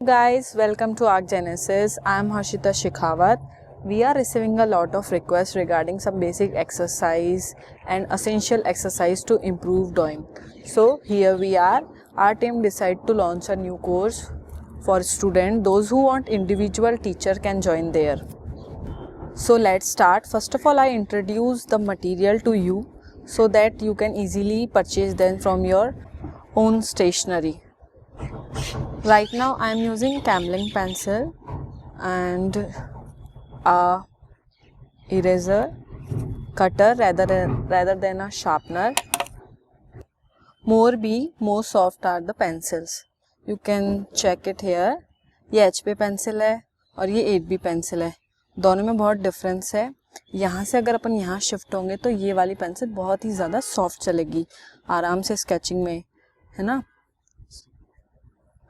Guys, welcome to Arc Genesis. I am Harshita Shekhawat. We are receiving a lot of requests regarding some basic exercise and essential exercise to improve drawing. So here we are. Our team decided to launch a new course for students. Those who want individual teacher can join there. So let's start. First of all, I introduce the material to you so that you can easily purchase them from your own stationery. Right now I am using Camlin pencil and a eraser, cutter rather than a sharpener. More soft are the pencils. You can check it here. ये HP pencil है और ये 8B pencil है. दोनों में बहुत difference है. यहाँ से अगर अपन यहाँ शिफ्ट होंगे तो ये वाली पेंसिल बहुत ही ज़्यादा सॉफ्ट चलेगी, आराम से स्केचिंग में, है ना.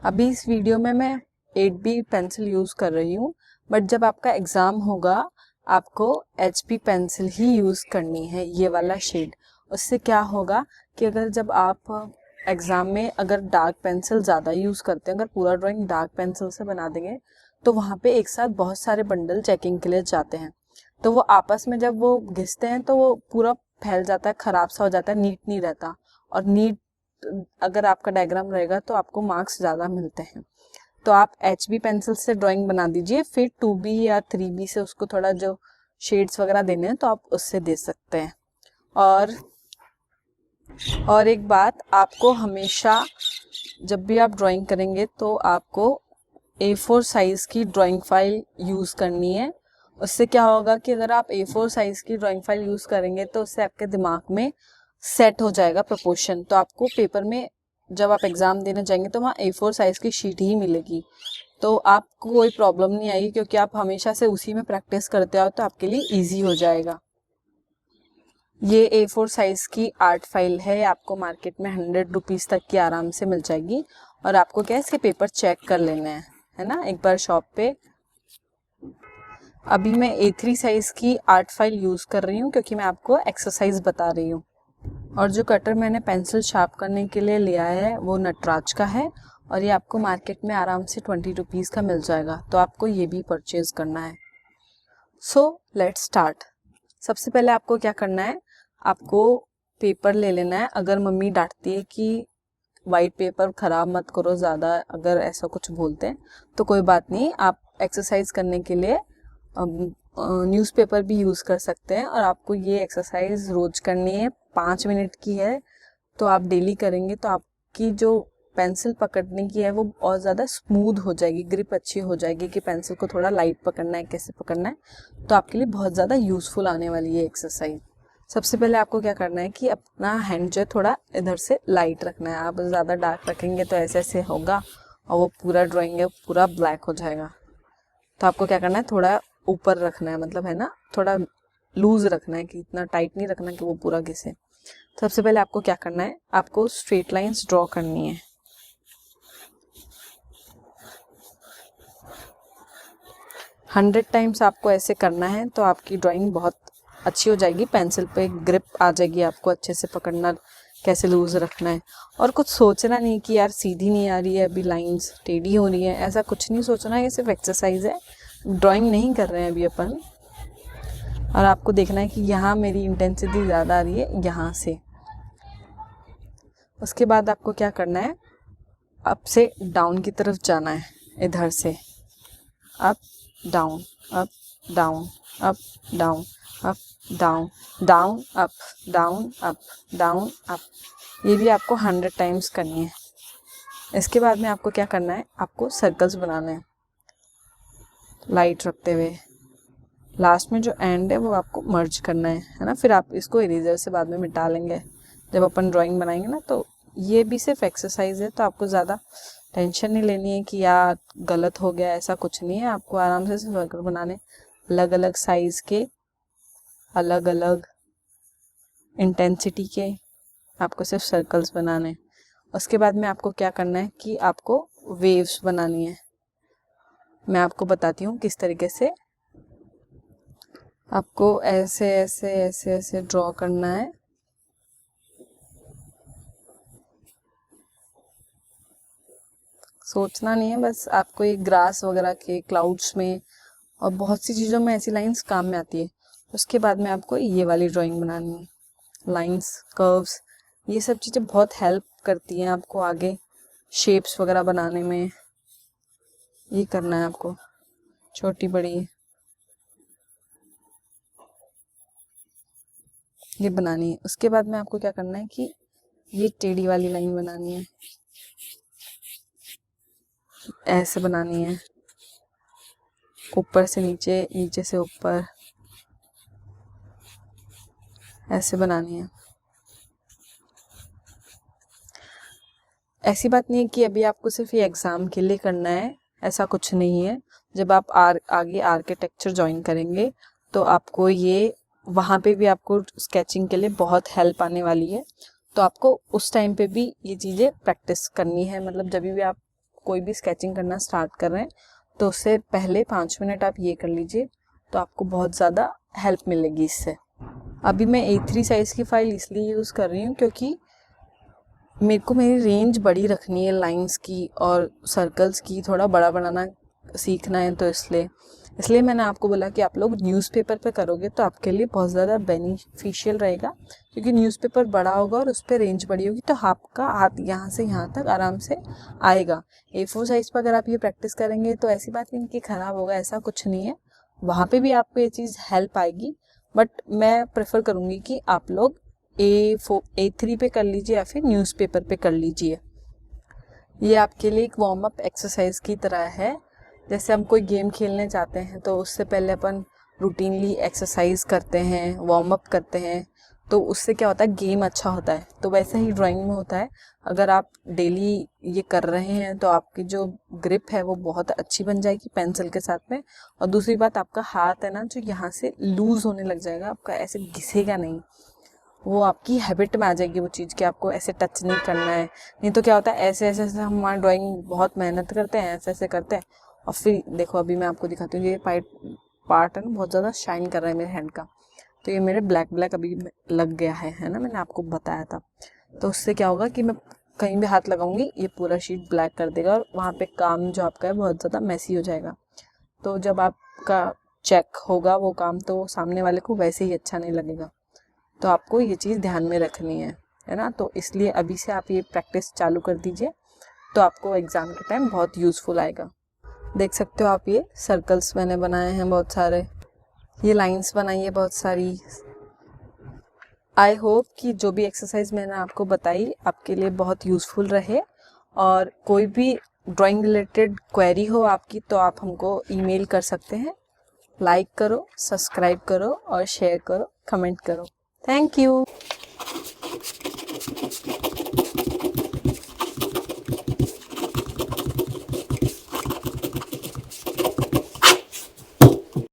अभी इस वीडियो में मैं 8B पेंसिल यूज़ कर रही हूँ, बट जब आपका एग्ज़ाम होगा आपको HP पेंसिल ही यूज़ करनी है, ये वाला शेड. उससे क्या होगा कि अगर जब आप एग्ज़ाम में अगर डार्क पेंसिल ज़्यादा यूज़ करते हैं, अगर पूरा ड्राइंग डार्क पेंसिल से बना देंगे तो वहाँ पे एक साथ बहुत सारे बंडल चेकिंग के लिए जाते हैं, तो वो आपस में जब वो घिसते हैं तो वो पूरा फैल जाता है, ख़राब सा हो जाता है, नीट नहीं रहता. और नीट अगर आपका डायग्राम रहेगा तो आपको मार्क्स ज़्यादा मिलते हैं. तो आप HB पेंसिल से ड्राइंग बना दीजिए, फिर 2B या 3B से उसको थोड़ा जो शेड्स वगैरह देने हैं तो आप उससे दे सकते हैं. और एक बात, आपको हमेशा जब भी आप ड्राइंग करेंगे तो आपको A4 साइज़ की ड्राइंग फाइल यूज़ करनी है. उससे क्या होगा कि अगर आप A4 साइज़ की ड्राइंग फाइल यूज़ करेंगे तो उससे आपके दिमाग में सेट हो जाएगा प्रोपोर्शन. तो आपको पेपर में जब आप एग्ज़ाम देने जाएंगे तो वहाँ A4 साइज़ की शीट ही मिलेगी, तो आपको कोई प्रॉब्लम नहीं आएगी, क्योंकि आप हमेशा से उसी में प्रैक्टिस करते आओ तो आपके लिए ईजी हो जाएगा. ये A4 साइज़ की आर्ट फाइल है, आपको मार्केट में 100 रुपीज़ तक की आराम से मिल जाएगी. और आपको क्या इसके पेपर चेक कर लेने हैं, है ना, एक बार शॉप पे. अभी मैं A3 साइज़ की आर्ट फाइल यूज़ कर रही हूँ क्योंकि मैं आपको एक्सरसाइज बता रही हूँ. और जो कटर मैंने पेंसिल शार्प करने के लिए लिया है वो नटराज का है, और ये आपको मार्केट में आराम से 20 रुपीज़ का मिल जाएगा, तो आपको ये भी परचेज़ करना है. So let's start. सबसे पहले आपको क्या करना है, आपको पेपर ले लेना है. अगर मम्मी डांटती है कि वाइट पेपर ख़राब मत करो ज़्यादा, अगर ऐसा कुछ बोलते हैं तो कोई बात नहीं, आप एक्सरसाइज करने के लिए न्यूज़पेपर भी यूज़ कर सकते हैं. और आपको ये एक्सरसाइज रोज़ करनी है, 5 मिनट की है, तो आप डेली करेंगे तो आपकी जो पेंसिल पकड़ने की है वो और ज़्यादा स्मूथ हो जाएगी, ग्रिप अच्छी हो जाएगी कि पेंसिल को थोड़ा लाइट पकड़ना है, कैसे पकड़ना है. तो आपके लिए बहुत ज़्यादा यूज़फुल आने वाली है एक्सरसाइज. सबसे पहले आपको क्या करना है कि अपना हैंड जो है थोड़ा इधर से लाइट रखना है. आप ज़्यादा डार्क रखेंगे तो ऐसे ऐसे होगा और वो पूरा ड्राइंग है पूरा ब्लैक हो जाएगा. तो आपको क्या करना है, थोड़ा ऊपर रखना है, मतलब है ना, थोड़ा लूज रखना है, कि इतना टाइट नहीं रखना कि वो पूरा घिसे. सबसे पहले आपको क्या करना है, आपको स्ट्रेट लाइंस ड्रॉ करनी है. 100 टाइम्स आपको ऐसे करना है तो आपकी ड्राइंग बहुत अच्छी हो जाएगी. पेंसिल पे ग्रिप आ जाएगी, आपको अच्छे से पकड़ना कैसे लूज रखना है. और कुछ सोचना नहीं कि यार सीधी नहीं आ रही है, अभी लाइंस टेढ़ी हो रही है, ऐसा कुछ नहीं सोचना है. ये सिर्फ एक्सरसाइज है, ड्राइंग नहीं कर रहे हैं अभी अपन. और आपको देखना है कि यहाँ मेरी इंटेंसिटी ज़्यादा आ रही है, यहाँ से. उसके बाद आपको क्या करना है, अप से डाउन की तरफ जाना है, इधर से up down, up down, up down, up down, down up, down up, down up. ये भी आपको 100 टाइम्स करनी है. इसके बाद में आपको क्या करना है, आपको सर्कल्स बनाने हैं लाइट रखते हुए. लास्ट में जो एंड है वो आपको मर्ज करना है ना. फिर आप इसको इरेजर से बाद में मिटा लेंगे जब अपन ड्राइंग बनाएंगे ना. तो ये भी सिर्फ एक्सरसाइज है, तो आपको ज़्यादा टेंशन नहीं लेनी है कि यार गलत हो गया, ऐसा कुछ नहीं है. आपको आराम से सर्कल बनाने, अलग अलग साइज़ के, अलग अलग इंटेंसिटी के आपको सिर्फ सर्कल्स बनाने. उसके बाद में आपको क्या करना है कि आपको वेव्स बनानी है. मैं आपको बताती हूँ किस तरीके से. आपको ऐसे ऐसे ऐसे ऐसे ड्रॉ करना है. सोचना नहीं है, बस आपको ये ग्रास वगैरह के क्लाउड्स में और बहुत सी चीज़ों में ऐसी लाइंस काम में आती है। उसके बाद में आपको ये वाली ड्राइंग बनानी है। लाइंस, कर्व्स, ये सब चीज़ें बहुत हेल्प करती हैं आपको आगे शेप्स वगैरह बनाने में। ये करना है आपको, छोटी बड़ी ये बनानी है। उसके बाद में आपको क्या करना है कि ये टेढ़ी वाली लाइन बनानी है, ऐसे बनानी है, ऊपर से नीचे, नीचे से ऊपर, ऐसे बनानी है। ऐसी बात नहीं है कि अभी आपको सिर्फ ये एग्ज़ाम के लिए करना है, ऐसा कुछ नहीं है। जब आप आगे आर्किटेक्चर ज्वाइन करेंगे तो आपको ये वहाँ पे भी आपको स्केचिंग के लिए बहुत हेल्प आने वाली है। तो आपको उस टाइम पे भी ये चीज़ें प्रैक्टिस करनी है। मतलब जब भी आप कोई भी स्केचिंग करना स्टार्ट कर रहे हैं तो उससे पहले 5 मिनट आप ये कर लीजिए, तो आपको बहुत ज़्यादा हेल्प मिलेगी इससे। अभी मैं A3 साइज़ की फ़ाइल इसलिए यूज़ कर रही हूँ क्योंकि मेरे को मेरी रेंज बड़ी रखनी है लाइंस की और सर्कल्स की, थोड़ा बड़ा बनाना सीखना है। तो इसलिए मैंने आपको बोला कि आप लोग न्यूज़पेपर पे करोगे तो आपके लिए बहुत ज़्यादा बेनिफिशियल रहेगा, क्योंकि न्यूज़पेपर बड़ा होगा और उस पर रेंज बड़ी होगी तो आपका हाथ यहाँ से यहाँ तक आराम से आएगा। A4 साइज़ पर अगर आप ये प्रैक्टिस करेंगे तो ऐसी बात नहीं कि ख़राब होगा, ऐसा कुछ नहीं है। वहाँ पे भी आपको ये चीज़ हेल्प आएगी, बट मैं प्रेफर करूँगी कि आप लोग A3 पे कर लीजिए या फिर न्यूज़पेपर पे कर लीजिए। ये आपके लिए एक वार्म अप एक्सरसाइज की तरह है। जैसे हम कोई गेम खेलने जाते हैं तो उससे पहले अपन रूटीनली एक्सरसाइज करते हैं, वार्म अप करते हैं, तो उससे क्या होता है, गेम अच्छा होता है। तो वैसे ही ड्राइंग में होता है। अगर आप डेली ये कर रहे हैं तो आपकी जो ग्रिप है वो बहुत अच्छी बन जाएगी पेंसिल के साथ में। और दूसरी बात, आपका हाथ है ना जो यहाँ से लूज होने लग जाएगा, आपका ऐसे घिसेगा नहीं, वो आपकी हैबिट में आ जाएगी वो चीज़ कि आपको ऐसे टच नहीं करना है। नहीं तो क्या होता है, ऐसे ऐसे ऐसे हम हमारा ड्राइंग बहुत मेहनत करते हैं, ऐसे ऐसे करते हैं और फिर देखो अभी मैं आपको दिखाती हूँ, ये पार्ट है ना बहुत ज़्यादा शाइन कर रहा है मेरे हैंड का, तो ये मेरे ब्लैक अभी लग गया है ना, मैंने आपको बताया था। तो उससे क्या होगा कि मैं कहीं भी हाथ लगाऊंगी ये पूरा शीट ब्लैक कर देगा और वहाँ पे काम जो आपका है बहुत ज़्यादा मैसी हो जाएगा। तो जब आपका चेक होगा वो काम तो सामने वाले को वैसे ही अच्छा नहीं लगेगा। तो आपको ये चीज़ ध्यान में रखनी है ना। तो इसलिए अभी से आप ये प्रैक्टिस चालू कर दीजिए, तो आपको एग्ज़ाम के टाइम बहुत यूज़फुल आएगा। देख सकते हो आप, ये सर्कल्स मैंने बनाए हैं बहुत सारे, ये लाइंस बनाई है बहुत सारी। आई होप कि जो भी एक्सरसाइज मैंने आपको बताई आपके लिए बहुत यूज़फुल रहे। और कोई भी ड्राइंग रिलेटेड क्वेरी हो आपकी तो आप हमको ईमेल कर सकते हैं। लाइक करो, सब्सक्राइब करो और शेयर करो, कमेंट करो। Thank you.